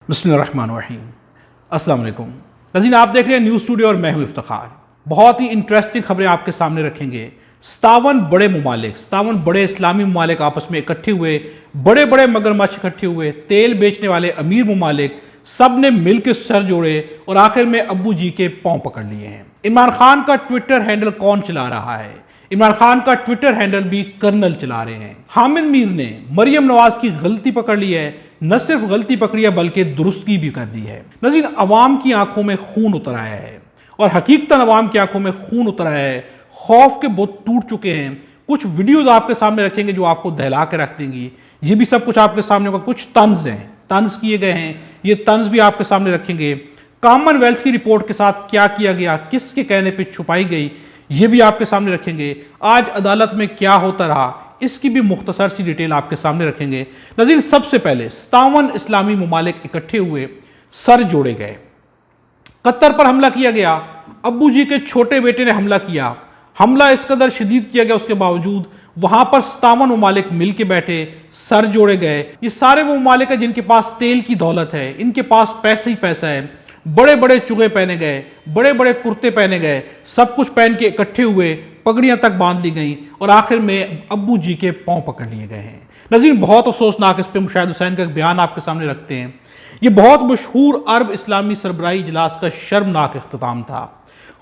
बिस्मिल्लाहिर्रहमानिर्रहीम। अस्सलाम वालेकुम नाज़रीन, आप देख रहे हैं न्यूज़ स्टूडियो और मैं हूं इफ्तिखार। बहुत ही इंटरेस्टिंग खबरें आपके सामने रखेंगे। 57 बड़े मुमालिक, 57 बड़े इस्लामी मुमालिक आपस में इकट्ठे हुए, बड़े बड़े मगरमच्छ इकट्ठे हुए, तेल बेचने वाले अमीर मुमालिक सब ने मिलकर सर जोड़े और आखिर में अब्बू जी के पांव पकड़ लिए हैं। इमरान खान का ट्विटर हैंडल कौन चला रहा है? इमरान खान का ट्विटर हैंडल भी कर्नल चला रहे हैं। हामिद मीर ने मरियम नवाज की गलती पकड़ ली है, न सिर्फ गलती पकड़ी है बल्कि दुरुस्तगी भी कर दी है। नज़ीर, अवाम की आंखों में खून उतर आया है और हकीकतन अवाम की आंखों में खून उतर आया है। खौफ के बुत टूट चुके हैं। कुछ वीडियोज आपके सामने रखेंगे जो आपको दहला के रख देंगी। ये भी सब कुछ आपके सामने होगा। कुछ तंज हैं, तंज किए गए हैं, ये तंज भी आपके सामने रखेंगे। कॉमनवेल्थ की रिपोर्ट के साथ क्या किया गया, किसके कहने पर छुपाई गई, ये भी आपके सामने रखेंगे। आज अदालत में क्या होता रहा, इसकी भी मुख्तसर सी डिटेल आपके सामने रखेंगे। नज़ीर, सबसे पहले 57 इस्लामी मुमालिक इकट्ठे हुए, सर जोड़े गए। कतर पर हमला किया गया, अब्बू जी के छोटे बेटे ने हमला किया। हमला इस कदर शदीद किया गया, उसके बावजूद वहां पर 57 मुमालिक मिल के बैठे, सर जोड़े गए। ये सारे वो मुमालिक हैं जिनके पास तेल की दौलत है, इनके पास पैसे ही पैसा है। बड़े बड़े चुगे पहने गए, बड़े बड़े कुर्ते पहने गए, सब कुछ पहन के इकट्ठे हुए, पगड़ियां तक बांध ली गई और आखिर में अब्बू जी के पांव पकड़ लिए गए हैं। नज़ीर, बहुत अफसोसनाक, इस पर मुशाहिद हुसैन का एक बयान आपके सामने रखते हैं। यह बहुत मशहूर अरब इस्लामी सरबराही इजलास का शर्मनाक इख्तिताम था।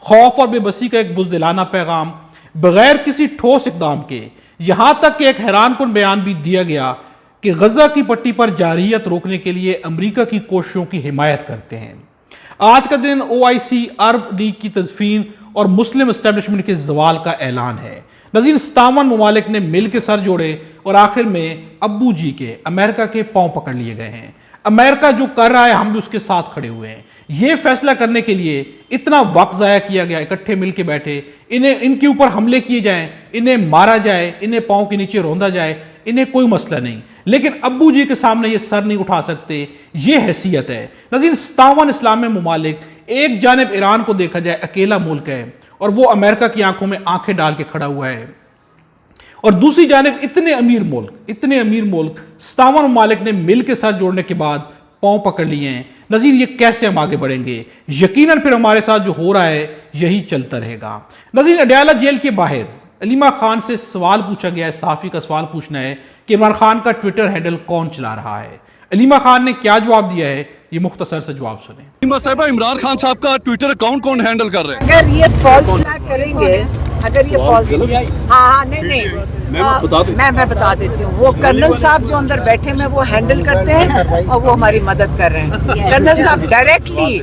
खौफ और बेबसी का एक बुज़दिलाना पैगाम, बगैर किसी ठोस इकदाम के। यहां तक कि एक हैरानकुन बयान भी दिया गया कि गजा की पट्टी पर जारहियत रोकने के लिए अमरीका की कोशिशों की हिमायत करते हैं। आज का दिन OIC अरब लीग की तदफीन और मुस्लिम एस्टेब्लिशमेंट के जवाल का ऐलान है। नज़ीर, 57 मुमालिक ने मिल के सर जोड़े और आखिर में अब्बू जी के, अमेरिका के पांव पकड़ लिए गए हैं। अमेरिका जो कर रहा है, हम भी उसके साथ खड़े हुए हैं। यह फैसला करने के लिए इतना वक्त ज़ाया किया गया, इकट्ठे मिल के बैठे, इन्हें इनके ऊपर हमले किए जाएं, इन्हें मारा जाए, इन्हें पांव के नीचे रौंदा जाए, इन्हें कोई मसला नहीं, लेकिन अब्बू जी के सामने ये सर नहीं उठा सकते। ये हैसियत है। नज़ीर, 57 इस्लामी मुमालिक, एक जानिब ईरान को देखा जाए अकेला मुल्क है और वो अमेरिका की आंखों में आंखें डाल के खड़ा हुआ है, और दूसरी जानिब इतने अमीर मुल्क 57 मुमालिक ने मिल के सर जोड़ने के बाद पांव पकड़ लिए हैं। नज़ीर, ये कैसे हम आगे बढ़ेंगे? यकीनन फिर हमारे साथ जो हो रहा है यही चलता रहेगा। नज़ीर, अडयाला जेल के बाहर अलीमा खान से सवाल पूछा गया है। साफी का सवाल पूछना है कि इमरान खान का ट्विटर हैंडल कौन चला रहा है। अलीमा खान ने क्या जवाब दिया है, ये मुख्तसर से जवाब सुने। अलीमा साहिबा, इमरान खान साहब का ट्विटर अकाउंट कौन हैंडल कर रहे हैं? अगर ये फॉल्स फ्लैग करेंगे, अगर ये फॉल्स, हाँ नहीं मैं बता देती हूँ। वो कर्नल साहब जो अंदर बैठे हैं वो हैंडल करते हैं और वो हमारी मदद कर रहे हैं। कर्नल साहब डायरेक्टली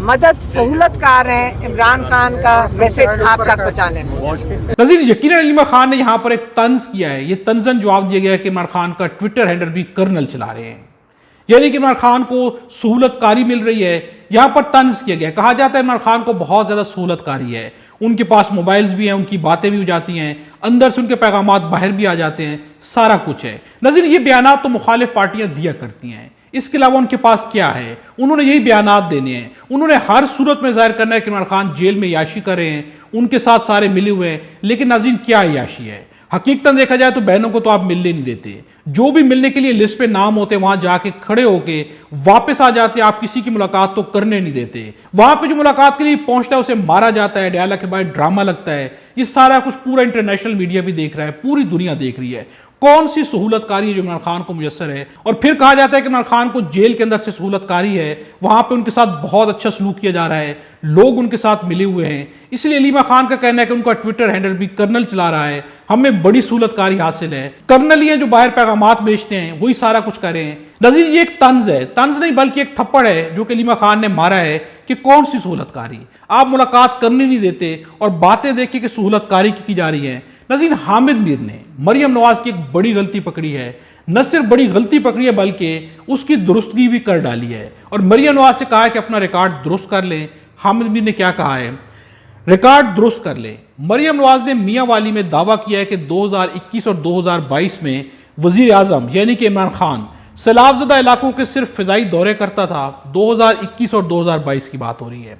मदद सहूलतकार हैं इमरान खान का मैसेज आप तक पहुंचाने में। नज़ीर, यकीनन अलीमा खान ने यहाँ पर एक तंज किया है। ये तंजन जवाब दिया गया है कि इमरान खान का ट्विटर हैंडल भी कर्नल चला रहे हैं, यानी कि इमरान खान को सहूलतकारी मिल रही है। यहाँ पर तंज किया गया, कहा जाता है इमरान खान को बहुत ज़्यादा सहूलतकारी है। उनके पास मोबाइल्स भी हैं, उनकी बातें भी हो जाती हैं, अंदर से उनके पैगामात बाहर भी आ जाते हैं, सारा कुछ है। नज़ीर, ये बयान तो मुखालिफ पार्टियां दिया करती हैं, इसके अलावा उनके पास क्या है? उन्होंने यही बयानात देने हैं। उन्होंने हर सूरत में जाहिर करना है कि इमरान खान जेल में याशी कर रहे हैं, उनके साथ सारे मिले हुए हैं। लेकिन नाज़रीन, क्या याशी है? हकीकतन देखा जाए तो बहनों को तो आप मिलने नहीं देते। जो भी मिलने के लिए लिस्ट पे नाम होते वहां जाके खड़े होके वापस आ जाते। आप किसी की मुलाकात तो करने नहीं देते। वहां पे जो मुलाकात के लिए पहुंचता है उसे मारा जाता है, अडयाला के बाद ड्रामा लगता है। ये सारा कुछ पूरा इंटरनेशनल मीडिया भी देख रहा है, पूरी दुनिया देख रही है। कौन सी सहूलतकारी है जो इमरान खान को मुयस्सर है? और फिर कहा जाता है कि इमरान खान को जेल के अंदर से सहूलतकारी है, वहां पे उनके साथ बहुत अच्छा सलूक किया जा रहा है, लोग उनके साथ मिले हुए हैं। इसलिए अलीमा खान का कहना है कि उनका ट्विटर हैंडल भी कर्नल चला रहा है, हमें बड़ी सहूलतकारी हासिल है। कर्नल ही हैं जो बाहर पैगामात बेचते हैं, वही सारा कुछ कर रहे हैं। नज़ीर, ये एक तंज है, तंज नहीं बल्कि एक थप्पड़ है जो कि अलीमा खान ने मारा है कि कौन सी सहूलतकारी। आप मुलाकात करने नहीं देते और बातें देखिए कि सहूलतकारी की जा रही है। नज़ीर, हामिद मीर ने मरियम नवाज की एक बड़ी गलती पकड़ी है। न सिर्फ बड़ी गलती पकड़ी है बल्कि उसकी दुरुस्तगी भी कर डाली है और मरियम नवाज से कहा है कि अपना रिकॉर्ड दुरुस्त कर लें। हामिद मीर ने क्या कहा है? रिकॉर्ड दुरुस्त कर लें। मरियम नवाज ने मियाँ वाली में दावा किया है कि 2021 और 2022 में वजीर आजम यानी कि इमरान खान सैलाबज़दा इलाकों के सिर्फ फ़िज़ाई दौरे करता था। 2021 और 2022 की बात हो रही है।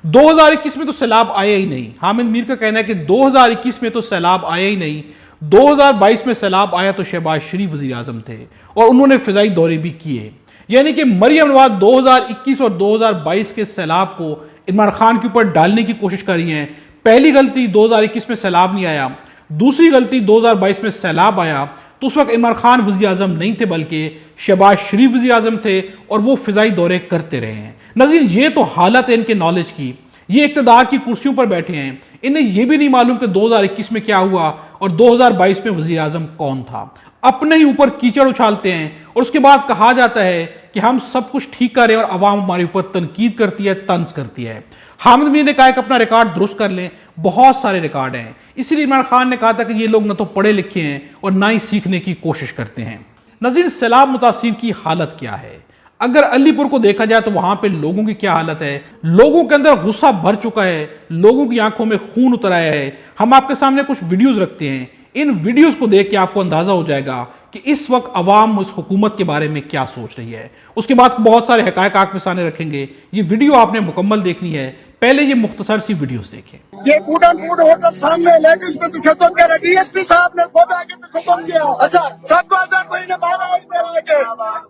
2021 में तो सैलाब आया ही नहीं। हामिद मीर का कहना है कि 2021 में तो सैलाब आया ही नहीं, 2022 में सैलाब आया तो शहबाज शरीफ वज़ीर आज़म थे और उन्होंने फ़िज़ाई दौरे भी किए। यानी कि मरियम नवाज 2021 और 2022 के सैलाब को इमरान खान के ऊपर डालने की कोशिश कर रही हैं। पहली गलती 2021 में सैलाब नहीं आया, दूसरी गलती 2022 में सैलाब आया तो उस वक्त इमरान खान वज़ीर आज़म नहीं थे बल्कि शहबाज शरीफ वज़ीर आज़म थे और वो फिजाई दौरे करते रहे हैं। नाज़रीन, ये तो हालत है इनके नॉलेज की। ये इक़्तिदार की कुर्सियों पर बैठे हैं, इन्हें यह भी नहीं मालूम कि 2021 में क्या हुआ और 2022 में वज़ीर आज़म कौन था। अपने ही ऊपर कीचड़ उछालते हैं और उसके बाद कहा जाता है कि हम सब कुछ ठीक कर रहे हैं और अवाम हमारे ऊपर तनकीद करती है, तंज करती है। हामिद मीर ने कहा कि अपना रिकॉर्ड दुरुस्त कर लें, बहुत सारे रिकॉर्ड हैं। इसीलिए इमरान खान ने कहा था कि ये लोग न तो पढ़े लिखे हैं और ना ही सीखने की कोशिश करते हैं। नज़ीर, सैलाब मुतासिर की हालत क्या है? अगर अलीपुर को देखा जाए तो वहां पे लोगों की क्या हालत है। लोगों के अंदर गुस्सा भर चुका है, लोगों की आंखों में खून उतर आया है। हम आपके सामने कुछ वीडियोस रखते हैं, इन वीडियोस को देख के आपको अंदाजा हो जाएगा कि इस वक्त अवाम उस हुकूमत के बारे में क्या सोच रही है। उसके बाद बहुत सारे हकायक आपके सामने रखेंगे। ये वीडियो आपने मुकम्मल देखनी है, पहले ये मुख्तसर सी वीडियोस देखें। ये फूड एंड फूड होटल सामने लेडीज पे तशद्दुद कर रहा है। डीएसपी साहब ने खुद आके तशद्दुद किया। अच्छा, 7,000 महीने मारा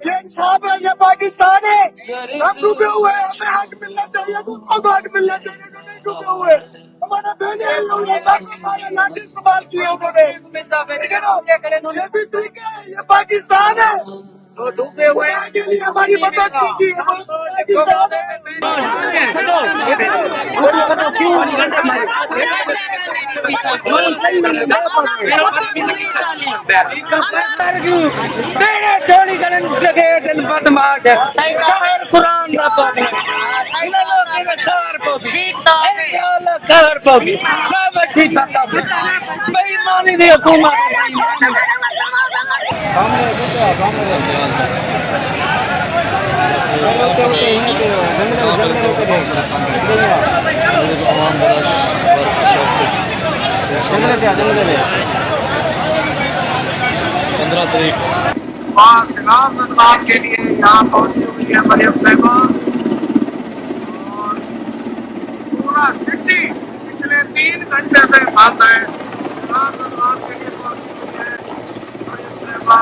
ये इंसाफ है, ये पाकिस्तान है। हम डूबे हुए हैं, हमें हक मिलना चाहिए, तुमको हक मिलना चाहिए जो नहीं डूबे हुए। हमारे बहने हमारे लाठी इस्तेमाल किए उन्होंने। ये भी ठीक है, ये पाकिस्तान है। तो डूबे हुए के लिए हमारी मदद कीजिए। चोरी करन लगे दिन बदमाश कुरान का पौधा घर पोगी मैं बसी पता बेईमानी दी हुकूमत खिलाफ के लिए यहाँ पहुंची हुई है मरियम साहिबा और पूरा सिटी पिछले 3 घंटे से बंद है। खिलाफ के लिए पहुंची हुई है मरियम साहिबा।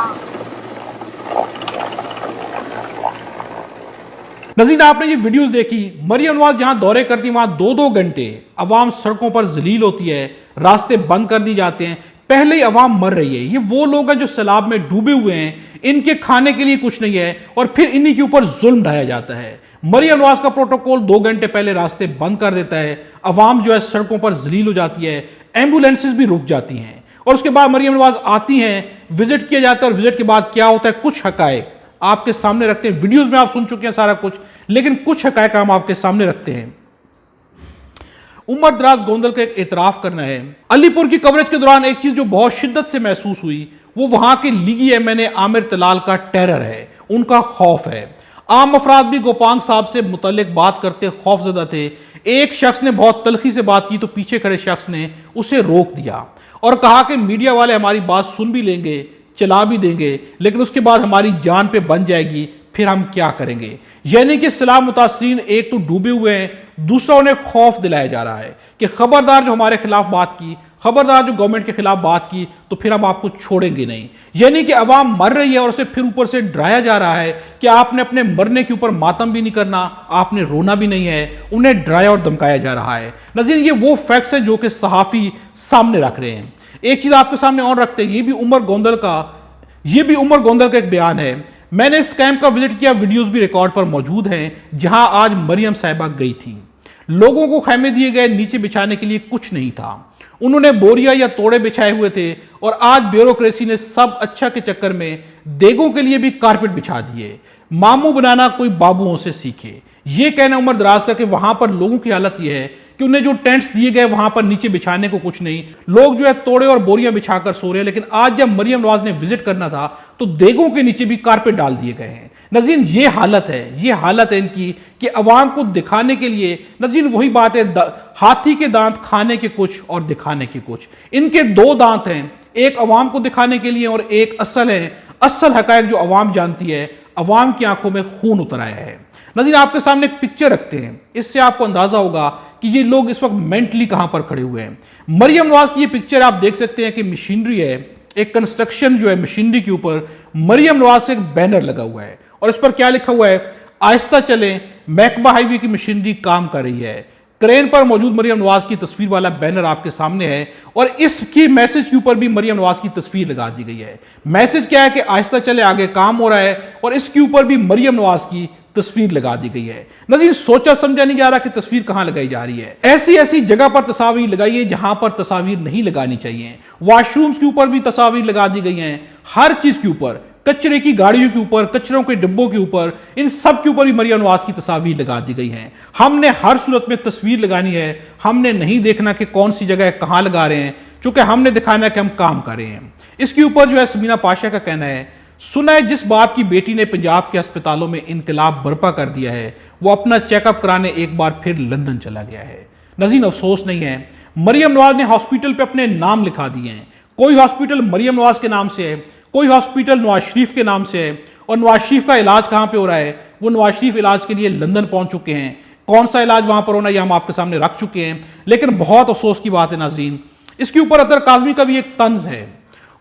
नज़ीर, आपने ये वीडियोस देखी, मरियम नवाज जहां दौरे करती है वहां 2-2 घंटे अवाम सड़कों पर जलील होती है, रास्ते बंद कर दिए जाते हैं, पहले ही अवाम मर रही है। ये वो लोग हैं जो सैलाब में डूबे हुए हैं, इनके खाने के लिए कुछ नहीं है और फिर इन्हीं के ऊपर जुल्म ढाया जाता है। मरियम नवाज का प्रोटोकॉल 2 घंटे पहले रास्ते बंद कर देता है, अवाम जो है सड़कों पर जलील हो जाती है, एम्बुलेंसेज भी रुक जाती हैं और उसके बाद मरियम नवाज आती हैं, विजिट किया जाता है और विजिट के बाद क्या होता है कुछ हकायक आपके सामने रखते हैं। वीडियोस में आप सुन चुके हैं सारा कुछ, लेकिन कुछ हकायक हम आपके सामने रखते हैं। उमर दराज गोंदल का एक एतराफ करना है। अलीपुर की कवरेज के दौरान एक चीज जो बहुत शिद्दत से महसूस हुई वो वहां के लीगी एमएनए आमिर तलाल का टेरर है, उनका खौफ है। आम अफराद भी गोपांग साहब से मुतल्लिक बात करते खौफजदा थे। एक शख्स ने बहुत तलखी से बात की तो पीछे खड़े शख्स ने उसे रोक दिया और कहा कि मीडिया वाले हमारी बात सुन भी लेंगे, चला भी देंगे, लेकिन उसके बाद हमारी जान पे बन जाएगी, फिर हम क्या करेंगे। यानी कि सैलाब मुतासरीन एक तो डूबे हुए हैं, दूसरा उन्हें खौफ दिलाया जा रहा है कि खबरदार जो हमारे खिलाफ बात की, खबरदार जो गवर्नमेंट के खिलाफ बात की तो फिर हम आपको छोड़ेंगे नहीं। यानी कि अवाम मर रही है और उसे फिर ऊपर से डराया जा रहा है कि आपने अपने मरने के ऊपर मातम भी नहीं करना, आपने रोना भी नहीं है। उन्हें डराया और धमकाया जा रहा है। नज़ीर, ये वो फैक्ट्स हैं जो कि सहाफ़ी सामने रख रहे हैं। एक चीज़ आपके सामने और रखते हैं, ये भी उमर गोंदल का एक बयान है। मैंने इस कैंप का विजिट किया, वीडियोस भी रिकॉर्ड पर मौजूद हैं, जहां आज मरियम साहिबा गई थी। लोगों को खैमे दिए गए, नीचे बिछाने के लिए कुछ नहीं था। उन्होंने बोरिया या तोड़े बिछाए हुए थे और आज ब्यूरोक्रेसी ने सब अच्छा के चक्कर में देगों के लिए भी कारपेट बिछा दिए। मामू बनाना कोई बाबुओं से सीखे, ये कहना उमर दराज का कि वहां पर लोगों की हालत यह है कि उन्हें जो टेंट्स दिए गए वहां पर नीचे बिछाने को कुछ नहीं, लोग जो है तोड़े और बोरियां बिछाकर सो रहे हैं। लेकिन आज जब मरियम नवाज ने विजिट करना था तो देगों के नीचे भी कारपेट डाल दिए गए हैं। नज़ीर, ये हालत है इनकी कि अवाम को दिखाने के लिए, नज़ीर वही बात है, हाथी के दांत खाने के कुछ और दिखाने के कुछ। इनके 2 दांत हैं, एक अवाम को दिखाने के लिए और एक असल है। असल हकायक जो अवाम जानती है, अवाम की आंखों में खून उतर आया है। नज़ीर, आपके सामने एक पिक्चर रखते हैं, इससे आपको अंदाजा होगा कि ये लोग इस वक्त मेंटली कहां पर खड़े हुए हैं। मरियम नवाज की ये पिक्चर आप देख सकते हैं कि मशीनरी है, एक कंस्ट्रक्शन जो है मशीनरी के ऊपर मरियम नवाज से एक बैनर लगा हुआ है और इस पर क्या लिखा हुआ है, आहिस्ता चलें, महकमा हाईवे की मशीनरी काम कर रही है। क्रेन पर मौजूद मरियम नवाज की तस्वीर वाला बैनर आपके सामने है और इसकी मैसेज के ऊपर भी मरियम नवाज की तस्वीर लगा दी गई है। मैसेज क्या है कि आहिस्ता चले, आगे काम हो रहा है, और इसके ऊपर भी मरियम नवाज की तस्वीर लगा दी गई है। नज़ीर, सोचा समझा नहीं जा रहा कि तस्वीर कहां लगाई जा रही है। ऐसी ऐसी जगह पर तस्वीर लगाइए जहां पर तस्वीर नहीं लगानी चाहिए। वॉशरूम्स के ऊपर भी तस्वीर लगा दी गई हैं, हर चीज के ऊपर, कचरे की गाड़ियों के ऊपर, कचरों के डिब्बों के ऊपर, इन सब के ऊपर भी मरियम नवाज की तस्वीर लगा दी गई हैं। हमने हर सूरत में तस्वीर लगानी है, हमने नहीं देखना कि कौन सी जगह कहां लगा रहे हैं, चूंकि हमने दिखाना है कि हम काम कर रहे हैं। इसके ऊपर जो है समीना पाशा का कहना है, सुना है जिस बाप की बेटी ने पंजाब के अस्पतालों में इनकलाब बर्पा कर दिया है वो अपना चेकअप कराने एक बार फिर लंदन चला गया है। नज़ीर, अफसोस नहीं है, मरियम नवाज ने हॉस्पिटल पे अपने नाम लिखा दिए हैं। कोई हॉस्पिटल मरियम नवाज के नाम से है, कोई हॉस्पिटल नवाज शरीफ के नाम से है, और नवाज शरीफ का इलाज कहां पे हो रहा है, वो नवाज शरीफ इलाज के लिए लंदन पहुंच चुके हैं। कौन सा इलाज वहां पर होना ये हम आपके सामने रख चुके हैं। लेकिन बहुत अफसोस की बात है नाज़रीन, इसके ऊपर अतर काज़मी का भी एक तंज है।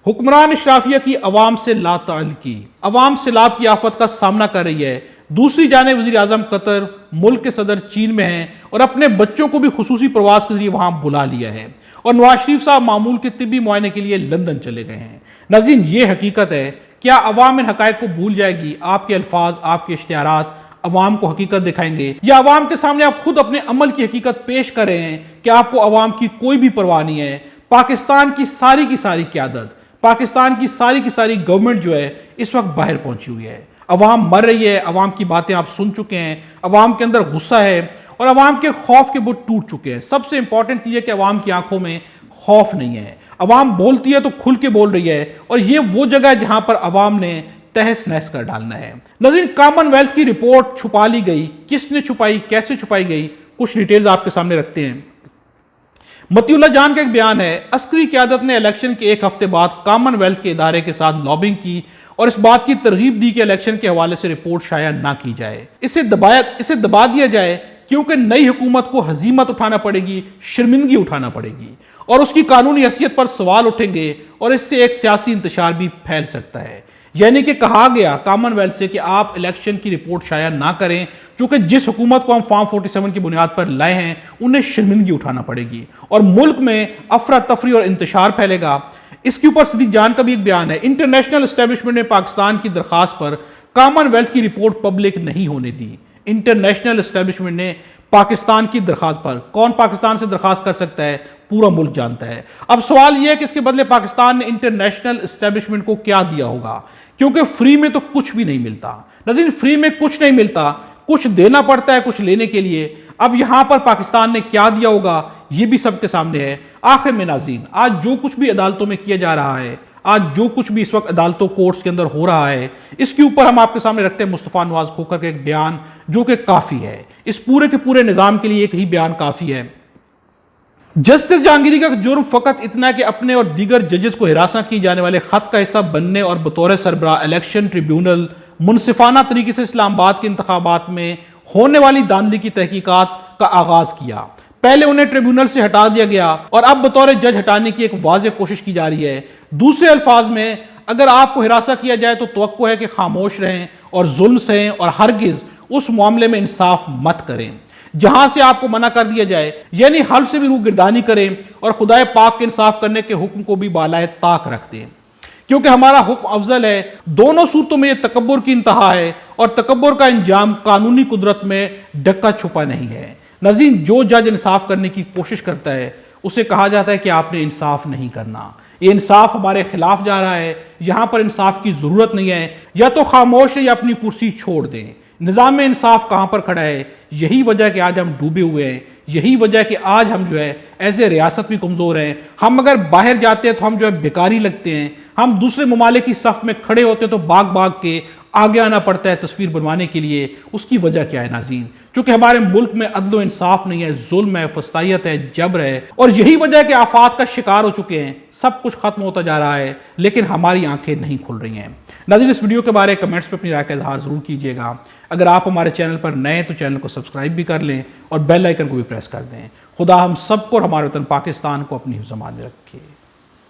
हुक्मरान इशराफिया की अवाम से लाताल्लुकी, अवाम सैलाब की आफत का सामना कर रही है। दूसरी जाने वज़ीर आज़म कतर, मुल्क के सदर चीन में हैं और अपने बच्चों को भी खुसूसी प्रवास के जरिए वहां बुला लिया है, और नवाज शरीफ साहब मामूल के तिब्बी मुआयने के लिए लंदन चले गए हैं। नाज़रीन, ये हकीकत है। क्या अवाम इन हकायक को भूल जाएगी? आपके अल्फाज, आपके इश्तिहारात अवाम को हकीकत दिखाएंगे, या अवाम के सामने आप खुद अपने अमल की हकीकत पेश कर रहे हैं कि आपको अवाम की कोई भी परवाह नहीं है? पाकिस्तान की सारी क्यादत, पाकिस्तान की सारी गवर्नमेंट जो है इस वक्त बाहर पहुंची हुई है। अवाम मर रही है, अवाम की बातें आप सुन चुके हैं, अवाम के अंदर गुस्सा है और अवाम के खौफ के बुत टूट चुके हैं। सबसे इंपॉर्टेंट चीज़ है कि अवाम की आंखों में खौफ नहीं है। अवाम बोलती है तो खुल के बोल रही है, और ये वो जगह है जहां पर अवाम ने तहस नहस कर डालना है। नज़ीर, कॉमनवेल्थ की रिपोर्ट छुपा ली गई, किसने छुपाई, कैसे छुपाई गई, कुछ डिटेल्स आपके सामने रखते हैं। मतीउल्लाह जान का एक बयान है, अस्करी क़यादत ने इलेक्शन के एक हफ्ते बाद कॉमनवेल्थ के इदारे के साथ लॉबिंग की और इस बात की तरगीब दी कि इलेक्शन के हवाले से रिपोर्ट शाया ना की जाए, इसे दबा दिया जाए, क्योंकि नई हुकूमत को हजीमत उठाना पड़ेगी, शर्मिंदगी उठाना पड़ेगी और उसकी कानूनी हैसियत पर सवाल उठेंगे और इससे एक सियासी इंतशार भी फैल सकता है। यानी कि कहा गया कॉमनवेल्थ से कि आप इलेक्शन की रिपोर्ट शाया ना करें, क्योंकि जिस हुकूमत को हम फॉर्म 47 की बुनियाद पर लाए हैं उन्हें शर्मिंदगी उठाना पड़ेगी और मुल्क में अफरा तफरी और इंतशार फैलेगा। इसके ऊपर सदीक जान का भी एक बयान है, इंटरनेशनल एस्टेब्लिशमेंट ने पाकिस्तान की दरखास्त पर कॉमनवेल्थ की रिपोर्ट पब्लिक नहीं होने दी। इंटरनेशनल एस्टेब्लिशमेंट ने पाकिस्तान की दरखास्त पर, कौन पाकिस्तान से दरखास्त कर सकता है, पूरा मुल्क जानता है। अब सवाल यह है कि इसके बदले पाकिस्तान ने इंटरनेशनल एस्टेब्लिशमेंट को क्या दिया होगा, क्योंकि फ्री में तो कुछ भी नहीं मिलता। नज़ीर, फ्री में कुछ नहीं मिलता, कुछ देना पड़ता है कुछ लेने के लिए। अब यहां पर पाकिस्तान ने क्या दिया होगा यह भी सबके सामने है। आखिर में नाज़रीन, आज जो कुछ भी अदालतों में किया जा रहा है, आज जो कुछ भी इस वक्त अदालतों कोर्ट्स के अंदर हो रहा है, इसके ऊपर हम आपके सामने रखते हैं मुस्तफ़ा नवाज खोखर का एक बयान जो कि काफी है। इस पूरे के पूरे निजाम के लिए एक ही बयान काफी है। जस्टिस जहांगीरी का जुर्म फकत इतना है कि अपने और दीगर जजेस को हिरासत की जाने वाले खत का हिस्सा बनने और बतौर सरबराह इलेक्शन ट्रिब्यूनल मुनसिफाना तरीके से इस्लामाबाद के इंतखाबात में होने वाली धांधली की तहकीकात का आगाज किया। पहले उन्हें ट्रिब्यूनल से हटा दिया गया और अब बतौर जज हटाने की एक वाज़ेह कोशिश की जा रही है। दूसरे अल्फाज में, अगर आपको हिरासत किया जाए तो तवक्को है कि खामोश रहें और जुल्म सहें और हरगिज उस मामले में इंसाफ मत करें जहां से आपको मना कर दिया जाए, यानी हल्फ से भी रूगिरदानी करें और खुदाए पाक के इंसाफ करने के हुक्म को भी बालाए ताक रखते हैं, क्योंकि हमारा हुक्म अफजल है। दोनों सूरतों में यह तकब्बुर की इंतहा है और तकब्बुर का इंजाम कानूनी कुदरत में डका छुपा नहीं है। नज़ीर, जो जज इंसाफ करने की कोशिश करता है उसे कहा जाता है कि आपने इंसाफ नहीं करना, ये इंसाफ हमारे खिलाफ जा रहा है, यहां पर इंसाफ की जरूरत नहीं है, या तो खामोश है या अपनी कुर्सी छोड़ दें। निज़ाम में इंसाफ कहां पर खड़ा है? यही वजह कि आज हम डूबे हुए हैं, यही वजह कि आज हम जो है ऐसे रियासत भी कमज़ोर हैं। हम अगर बाहर जाते हैं तो हम जो है बेकारी लगते हैं, हम दूसरे ममालिक की सफ में खड़े होते हैं तो भाग भाग के आगे आना पड़ता है तस्वीर बनवाने के लिए। उसकी वजह क्या है नाज़रीन? चूंकि हमारे मुल्क में अदल इंसाफ नहीं है, जुल्म है, फसायत है, जबर है, और यही वजह है कि आफात का शिकार हो चुके हैं। सब कुछ खत्म होता जा रहा है लेकिन हमारी आंखें नहीं खुल रही हैं। नाज़रीन, इस वीडियो के बारे में कमेंट्स में अपनी राय का इजहार जरूर कीजिएगा। अगर आप हमारे चैनल पर नए हैं तो चैनल को सब्सक्राइब भी कर लें और बेल आइकन को भी प्रेस कर दें। खुदा हम सबको और हमारे वतन पाकिस्तान को अपनी हिफ्ज़-ए-मान में रखे।